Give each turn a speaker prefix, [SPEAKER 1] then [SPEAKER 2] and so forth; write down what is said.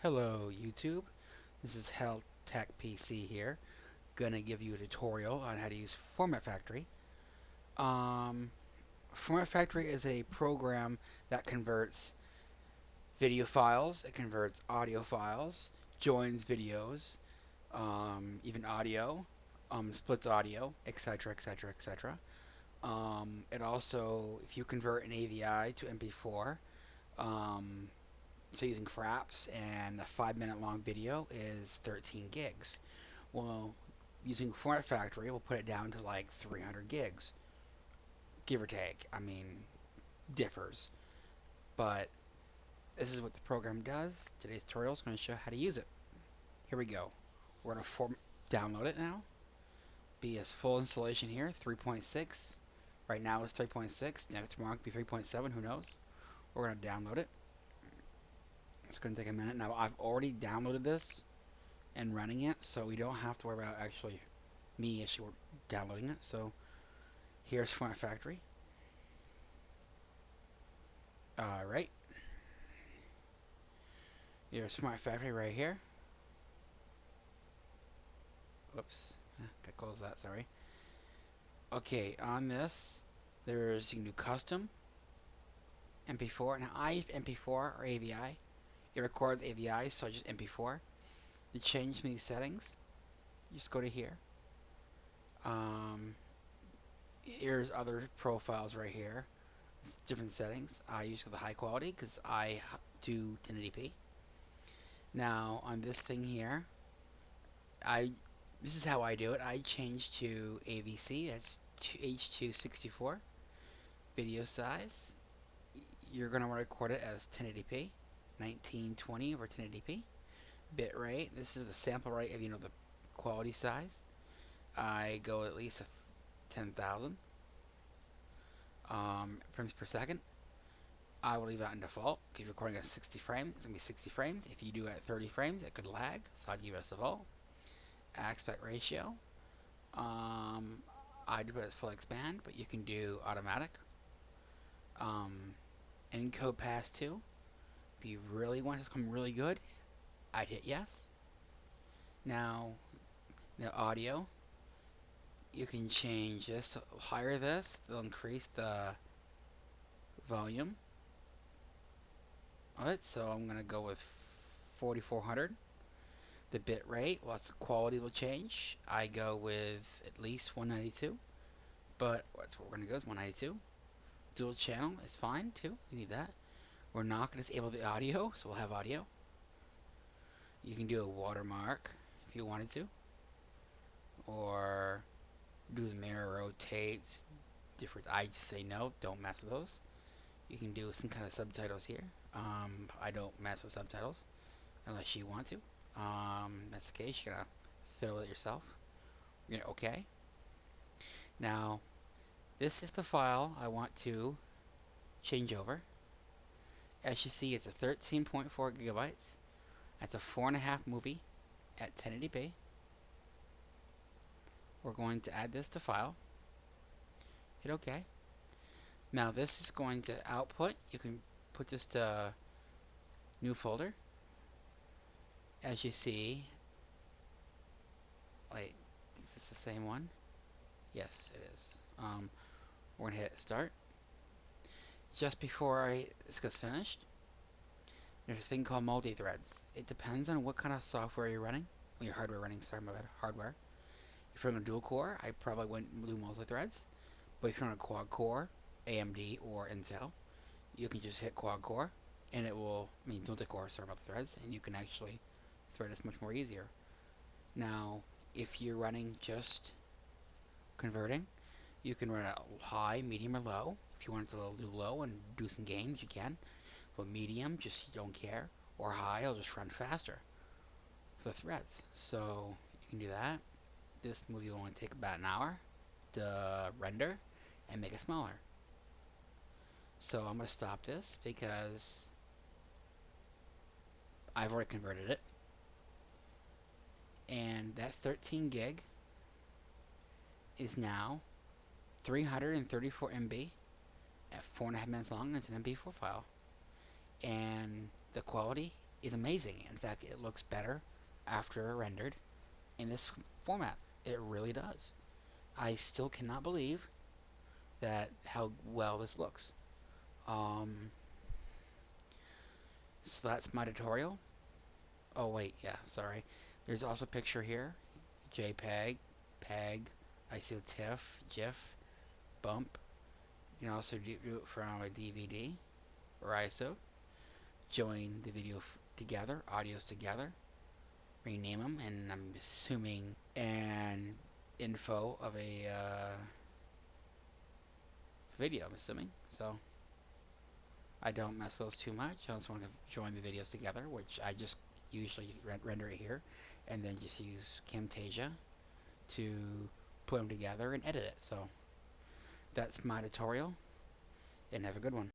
[SPEAKER 1] Hello YouTube, this is Hell Tech PC here. Gonna give you a tutorial on how to use Format Factory. Um, Format Factory is a program that converts video files, it converts audio files, joins videos, even audio, splits audio, etc, etc, etc. It also, if you convert an AVI to MP4, um, so using Fraps, and a 5 minute long video is 13 gigs. Well, using Format Factory, we'll put it down to like 300 gigs, give or take. I mean, differs. But this is what the program does. Today's tutorial is going to show how to use it. Here we go. We're going to download it now. Be as full installation here, 3.6. Right now it's 3.6. Next tomorrow it could be 3.7. Who knows? We're going to download it. It's going to take a minute. Now I've already downloaded this and running it, so we don't have to worry about actually me actually downloading it. So here's Format Factory. Alright, here's Format Factory right here. Whoops, gotta close that, sorry. Okay, on this, there's, you can do custom, MP4. Now I use MP4 or AVI. It records AVI, so I just MP4. To change these settings, just go to here. Here's other profiles right here. Different settings. I use for the high quality because I do 1080p. Now on this thing here, I this is how I do it. I change to AVC. That's H264 video size. You're gonna want to record it as 1080p, 1920 over 1080p. Bit rate. This is the sample rate of the quality size. I go at least 10,000 frames per second. I will leave that in default. If you're recording at 60 frames, it's gonna be 60 frames. If you do it at 30 frames, it could lag, so I'd leave it as default. Aspect ratio. I do it as full expand, but you can do automatic. Encode pass 2. If you really want it to come really good, I'd hit yes. Now, the audio, you can change this. Higher this, they'll increase the volume. Alright, so I'm going to go with 4400. The bit rate, well, the quality will change. I go with at least 192, but that's what we're going to go is 192. Dual channel is fine too. You need that. We're not going to disable the audio, so we'll have audio. You can do a watermark if you wanted to, or do the mirror rotates. Different. I say no, don't mess with those. You can do some kind of subtitles here. I don't mess with subtitles unless you want to. That's the case. You're gonna fiddle it yourself. You're gonna okay. Now, this is the file I want to change over. As you see, it's a 13.4 gigabytes. That's a 4.5 movie at 1080p. We're going to add this to file. Hit OK. Now this is going to output. You can put this to new folder. As you see, wait, is this the same one? Yes, it is. We're going to hit start. Just before this gets finished, there's a thing called multi-threads. It depends on what kind of software you're running. Well, your hardware running, sorry, my bad, hardware. If you're on a dual core, I probably wouldn't do multi-threads. But if you're on a quad core, AMD or Intel, you can just hit quad core and it will, multi-core, sorry about the threads, and you can actually thread this much more easier. Now, if you're running just converting, you can run it high, medium, or low. If you want to do low and do some games, you can. But medium, just you don't care. Or high, it'll just run faster for the threads. So you can do that. This movie will only take about an hour to render and make it smaller. So I'm going to stop this because I've already converted it. And that 13 gig is now 334 MB at 4.5 minutes long. It's an MP4 file. And the quality is amazing. In fact, it looks better after rendered in this format. It really does. I still cannot believe that how well this looks. Um, so that's my tutorial. Oh wait, yeah, sorry. There's also a picture here. JPEG, PEG, ISO TIFF, GIF, bump. You can also do it from a DVD or ISO. Join the video together, audios together, rename them, and I'm assuming and info of a video, I'm assuming. So I don't mess those too much. I just want to join the videos together, which I just usually render it here, and then just use Camtasia to put them together and edit it. So that's my tutorial, and have a good one.